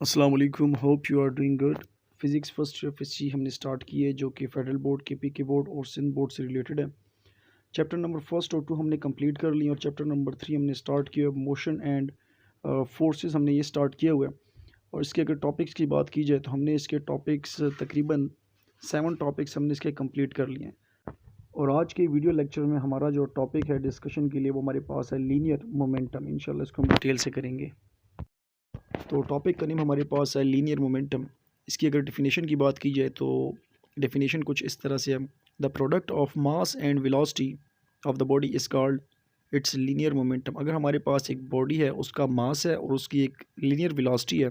अस्सलाम वालेकुम, hope you are doing good. Physics first year physics हमने स्टार्ट की है जो कि फेडरल बोर्ड के पीके बोर्ड और सिंध बोर्ड से रिलेटेड है। चैप्टर नंबर फर्स्ट और टू हमने कंप्लीट कर लिए और चैप्टर नंबर थ्री हमने स्टार्ट किया। मोशन एंड फोर्सेस हमने ये स्टार्ट किया हुआ है। और इसके अगर टॉपिक्स की बात की जाए तो हमने इसके टॉपिक्स तकरीबन 7 टॉपिक्स हमने इसके कंप्लीट कर लिए हैं। और आज के वीडियो लेक्चर में हमारा जो टॉपिक है डिस्कशन के लिए वो हमारे पास है लीनियर मोमेंटम। इंशाल्लाह इसको हम डिटेल से करेंगे। तो टॉपिक का नेम हमारे पास है लीनियर मोमेंटम। इसकी अगर डेफिनेशन की बात की जाए तो डेफिनेशन कुछ इस तरह से है। The product of mass and velocity of the body is called its linear momentum. अगर हमारे पास एक बॉडी है, उसका मास है और उसकी एक लीनियर वेलोसिटी है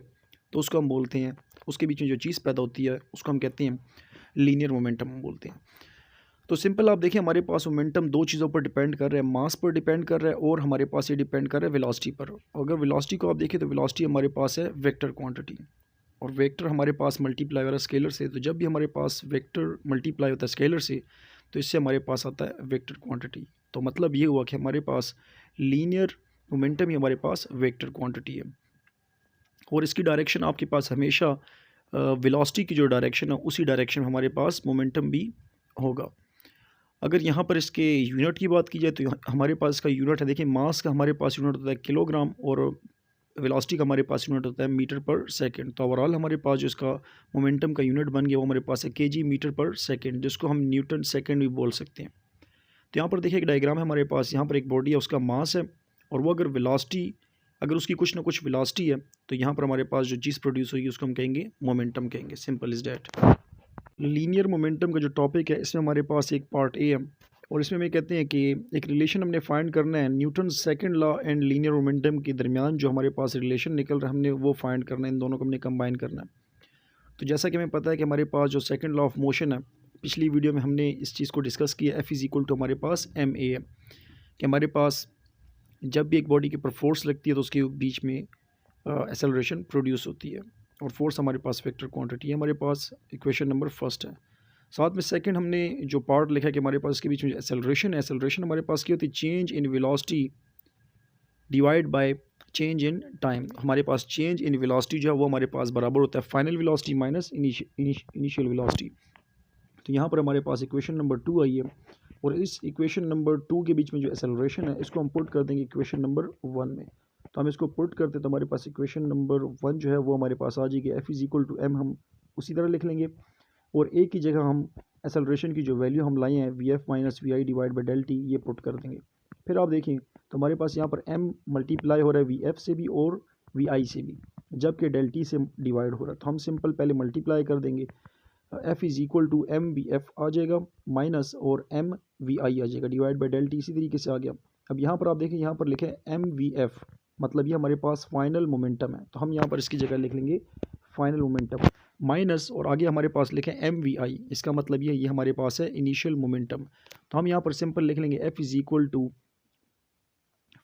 तो उसको हम बोलते हैं, उसके बीच में जो चीज़ पैदा होती है उसको हम कहते हैं लीनियर मोमेंटम हम बोलते हैं। तो सिंपल आप देखिए, हमारे पास मोमेंटम दो चीज़ों पर डिपेंड कर रहा है, मास पर डिपेंड कर रहा है और हमारे पास ये डिपेंड कर रहा है वेलोसिटी पर। अगर वेलोसिटी को आप देखें तो वेलोसिटी हमारे पास है वेक्टर क्वांटिटी और वेक्टर हमारे पास मल्टीप्लाई हो रहा है स्केलर से। तो जब भी हमारे पास वेक्टर मल्टीप्लाई होता है स्केलर से तो इससे हमारे पास आता है वेक्टर क्वांटिटी। तो मतलब ये हुआ कि हमारे पास लीनियर मोमेंटम ही हमारे पास वेक्टर क्वांटिटी है और इसकी डायरेक्शन आपके पास हमेशा वेलोसिटी की जो डायरेक्शन है उसी डायरेक्शन में हमारे पास मोमेंटम भी होगा। अगर यहाँ पर इसके यूनिट की बात की जाए तो हमारे पास इसका यूनिट है, देखिए मास का हमारे पास यूनिट होता है किलोग्राम और वेलोसिटी का हमारे पास यूनिट होता है मीटर पर सेकंड। तो ओवरऑल हमारे पास जो इसका मोमेंटम का यूनिट बन गया वो हमारे पास है केजी मीटर पर सेकंड, जिसको हम न्यूटन सेकंड भी बोल सकते हैं। तो यहाँ पर देखिए एक डायग्राम है हमारे पास, यहाँ पर एक बॉडी है, उसका मास है और वो अगर वेलोसिटी, अगर उसकी कुछ ना कुछ वेलोसिटी है तो यहाँ पर हमारे पास जो चीज़ प्रोड्यूस होगी उसको हम कहेंगे मोमेंटम कहेंगे। Simple is that. Linear momentum का जो टॉपिक है इसमें हमारे पास एक पार्ट ए है और इसमें हम कहते हैं कि एक रिलेशन हमने फाइंड करना है Newton second law and linear momentum के दरमियान जो हमारे पास रिलेशन निकल रहा है हमने वो फाइंड करना है, इन दोनों को हमने कंबाइन करना है। तो जैसा कि हमें पता है कि हमारे पास जो सेकंड लॉ ऑफ मोशन है, पिछली वीडियो में हमने इस चीज़ को डिस्कस किया, एफ इज़ इक्वल टू हमारे पास एम ए है कि हमारे पास जब भी एक बॉडी के ऊपर फोर्स लगती है तो उसके बीच में एक्सेलरेशन प्रोड्यूस होती है और फोर्स हमारे पास वेक्टर क्वांटिटी है। हमारे पास इक्वेशन नंबर फर्स्ट है। साथ में सेकंड हमने जो पार्ट लिखा है कि हमारे पास इसके बीच में एक्सेलरेशन है, एक्सेलरेशन हमारे पास क्या होती है, change in velocity divide by change in time. हमारे पास चेंज इन वेलोसिटी जो है वो हमारे पास बराबर होता है final velocity minus initial velocity. तो यहाँ पर हमारे पास इक्वेशन नंबर टू आई है और इस इक्वेशन नंबर टू के बीच में जो एक्सेलरेशन है इसको हम पुट कर देंगे इक्वेशन नंबर वन में। तो हम इसको पुट करते तो हमारे पास इक्वेशन नंबर वन जो है वो हमारे पास आ जाएगी, F is equal to M हम उसी तरह लिख लेंगे और ए की जगह हम एक्सेलरेशन की जो वैल्यू हम लाए हैं V F minus V I divide by del T ये पुट कर देंगे। फिर आप देखें तो हमारे पास यहाँ पर एम मल्टीप्लाई हो रहा है वी एफ से भी और वी आई से भी, जबकि डेल टी से डिवाइड हो रहा है। तो हम सिंपल पहले मल्टीप्लाई कर देंगे, F is equal to M V F आ जाएगा माइनस और एम वी आई आ जाएगा डिवाइड बाई डेल टी, इसी तरीके से आ गया। अब यहाँ पर आप देखें, यहाँ पर लिखें एम वी एफ, मतलब ये हमारे पास फाइनल मोमेंटम है, तो हम यहाँ पर इसकी जगह लिख लेंगे फाइनल मोमेंटम माइनस और आगे हमारे पास लिखें एम वी आई, इसका मतलब ये हमारे पास है इनिशियल मोमेंटम। तो हम यहाँ पर सिंपल लिख लेंगे F is equal to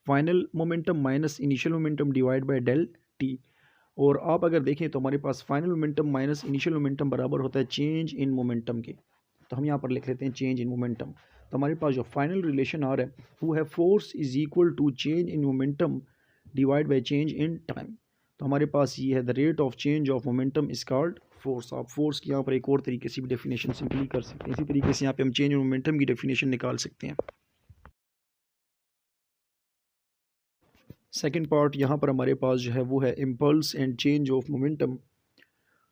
final momentum minus initial momentum divide by del T. और आप अगर देखें तो हमारे पास final momentum minus initial momentum बराबर होता है चेंज इन मोमेंटम के। तो हम यहाँ पर लिख लेते हैं चेंज इन मोमेंटम। तो हमारे पास जो फाइनल रिलेशन आ रहा है वो है force is equal to change in momentum divide by change in time. तो हमारे पास ये है the rate of change of momentum is called force. आप फोर्स की यहाँ पर एक और तरीके से भी डेफिनेशन सिंपली कर सकते हैं, इसी तरीके से यहाँ पे हम चेंज इन मोमेंटम की डेफिनेशन निकाल सकते हैं। सेकेंड पार्ट यहाँ पर हमारे पास जो है वो है impulse and change of momentum.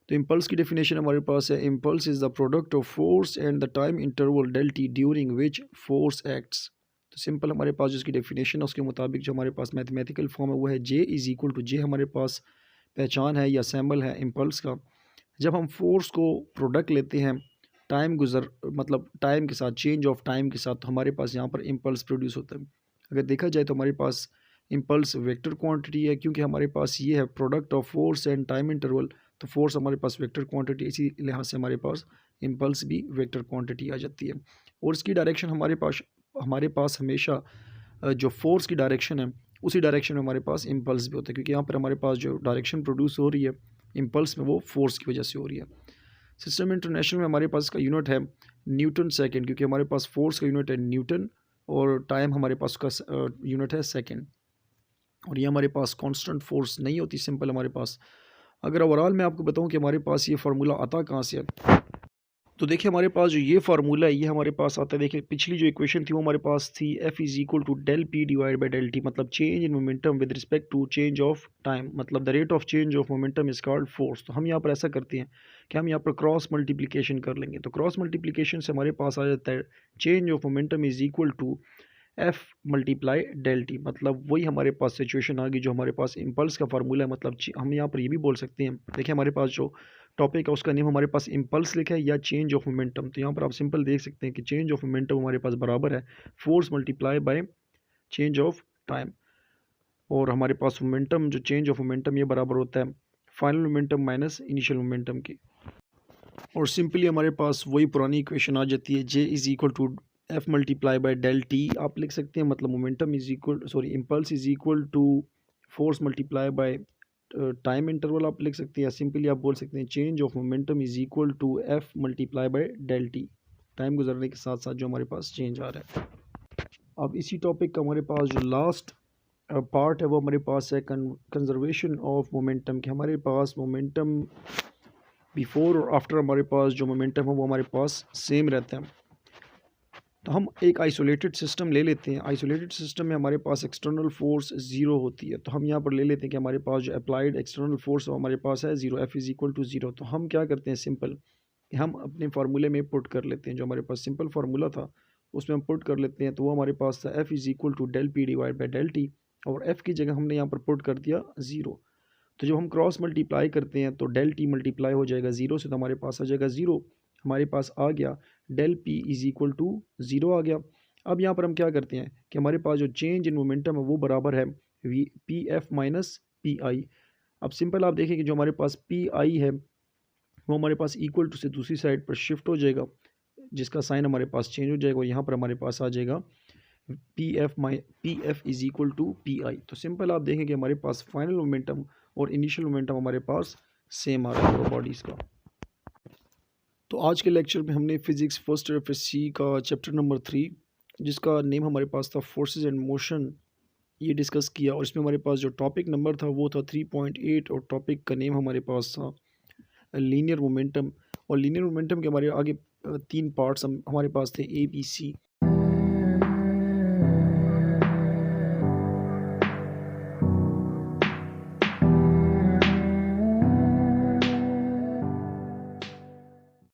तो इम्पल्स की डेफिनेशन हमारे पास है, impulse is the product of force and the time interval del T during which force acts. तो सिंपल हमारे पास जिसकी डेफिनेशन है उसके मुताबिक जो हमारे पास मैथमेटिकल फॉर्म है वो है जे इज़ इक्वल टू, जे हमारे पास पहचान है या सैम्बल है इम्पल्स का। जब हम फोर्स को प्रोडक्ट लेते हैं टाइम मतलब टाइम के साथ, चेंज ऑफ टाइम के साथ, तो हमारे पास यहाँ पर इम्पल्स प्रोड्यूस होता है। अगर देखा जाए तो हमारे पास इम्पल्स वेक्टर क्वांटिटी है, क्योंकि हमारे पास ये है product of force and time interval, तो फोर्स हमारे पास वेक्टर क्वांटिटी, इसी लिहाज से हमारे पास इम्पल्स भी वेक्टर क्वांटिटी आ जाती है। और इसकी डायरेक्शन हमारे पास हमेशा जो फोर्स की डायरेक्शन है उसी डायरेक्शन में हमारे पास इम्पल्स भी होता है, क्योंकि यहाँ पर हमारे पास जो डायरेक्शन प्रोड्यूस हो रही है इम्पल्स में वो फोर्स की वजह से हो रही है। सिस्टम इंटरनेशनल में हमारे पास का यूनिट है न्यूटन सेकेंड, क्योंकि हमारे पास फोर्स का यूनिट है न्यूटन और टाइम हमारे पास का यूनिट है सेकेंड। और ये हमारे पास कांस्टेंट फोर्स नहीं होती, सिंपल हमारे पास अगर ओवरऑल मैं आपको बताऊं कि हमारे पास ये फार्मूला आता कहाँ से है, तो देखिए हमारे पास जो ये फार्मूला है ये हमारे पास आता है। देखिए पिछली जो इक्वेशन थी वो हमारे पास थी F is equal to del P divide by del T, मतलब change in momentum with respect to change of time, मतलब the rate of change of momentum is called force. तो हम यहाँ पर ऐसा करते हैं कि हम यहाँ पर क्रॉस मल्टीप्लिकेशन कर लेंगे। तो क्रॉस मल्टीप्लिकेशन से हमारे पास आ जाता है change of momentum is equal to F multiply del T, मतलब वही हमारे पास सिचुएशन आ गई जो हमारे पास इम्पल्स का फार्मूला है। मतलब हम यहाँ पर ये भी बोल सकते हैं, देखिए हमारे पास जो टॉपिक है उसका नेम हमारे पास इम्पल्स लिखा है या चेंज ऑफ मोमेंटम। तो यहाँ पर आप सिंपल देख सकते हैं कि चेंज ऑफ मोमेंटम हमारे पास बराबर है force multiply by change of time, और हमारे पास मोमेंटम जो चेंज ऑफ मोमेंटम ये बराबर होता है final momentum minus initial momentum के। और सिंपली हमारे पास वही पुरानी इक्वेशन आ जाती है, J is equal to F multiply by del T आप लिख सकते हैं, मतलब momentum is equal impulse is equal to force multiply by time interval आप लिख सकते हैं, या सिंपली आप बोल सकते हैं change of momentum is equal to F multiply by del T, time गुजरने के साथ साथ जो हमारे पास चेंज आ रहा है। अब इसी टॉपिक का हमारे पास जो लास्ट पार्ट है वो हमारे पास है कंजर्वेशन ऑफ मोमेंटम, कि हमारे पास मोमेंटम बिफोर और आफ्टर हमारे पास जो मोमेंटम है वो हमारे पास सेम रहता है। तो हम एक आइसोलेटेड सिस्टम ले लेते हैं। आइसोलेटेड सिस्टम में हमारे पास एक्सटर्नल फोर्स ज़ीरो होती है, तो हम यहाँ पर ले लेते हैं कि हमारे पास जो अप्लाइड एक्सटर्नल फोर्स हमारे पास है zero, F is equal to zero. तो हम क्या करते हैं सिंपल, हम अपने फार्मूले में पुट कर लेते हैं, जो हमारे पास सिंपल फार्मूला था उसमें हम पुट कर लेते हैं। तो वो हमारे पास था F is equal to del P divide by del T, और एफ़ की जगह हमने यहाँ पर पुट कर दिया ज़ीरो। तो जब हम क्रॉस मल्टीप्लाई करते हैं तो डेल टी मल्टीप्लाई हो जाएगा ज़ीरो से, तो हमारे पास आ जाएगा ज़ीरो, हमारे पास आ गया del P is equal to zero आ गया। अब यहाँ पर हम क्या करते हैं कि हमारे पास जो चेंज इन मोमेंटम है वो बराबर है V P F minus P I. अब सिंपल आप देखें कि जो हमारे पास पी आई है वो हमारे पास इक्वल टू से दूसरी साइड पर शिफ्ट हो जाएगा, जिसका साइन हमारे पास चेंज हो जाएगा, और यहाँ पर हमारे पास आ जाएगा P F is equal to P I. तो सिंपल आप देखें कि हमारे पास फाइनल मोमेंटम और इनिशियल मोमेंटम हमारे पास सेम आ रहा है बॉडीज़ का। तो आज के लेक्चर में हमने फिज़िक्स फर्स्ट ईयर एफएससी का चैप्टर नंबर 3, जिसका नेम हमारे पास था फोर्सेस एंड मोशन, ये डिस्कस किया। और इसमें हमारे पास जो टॉपिक नंबर था वो था 3.8, और टॉपिक का नेम हमारे पास था लीनियर मोमेंटम। और लीनियर मोमेंटम के हमारे आगे 3 पार्ट्स हमारे पास थे A B C।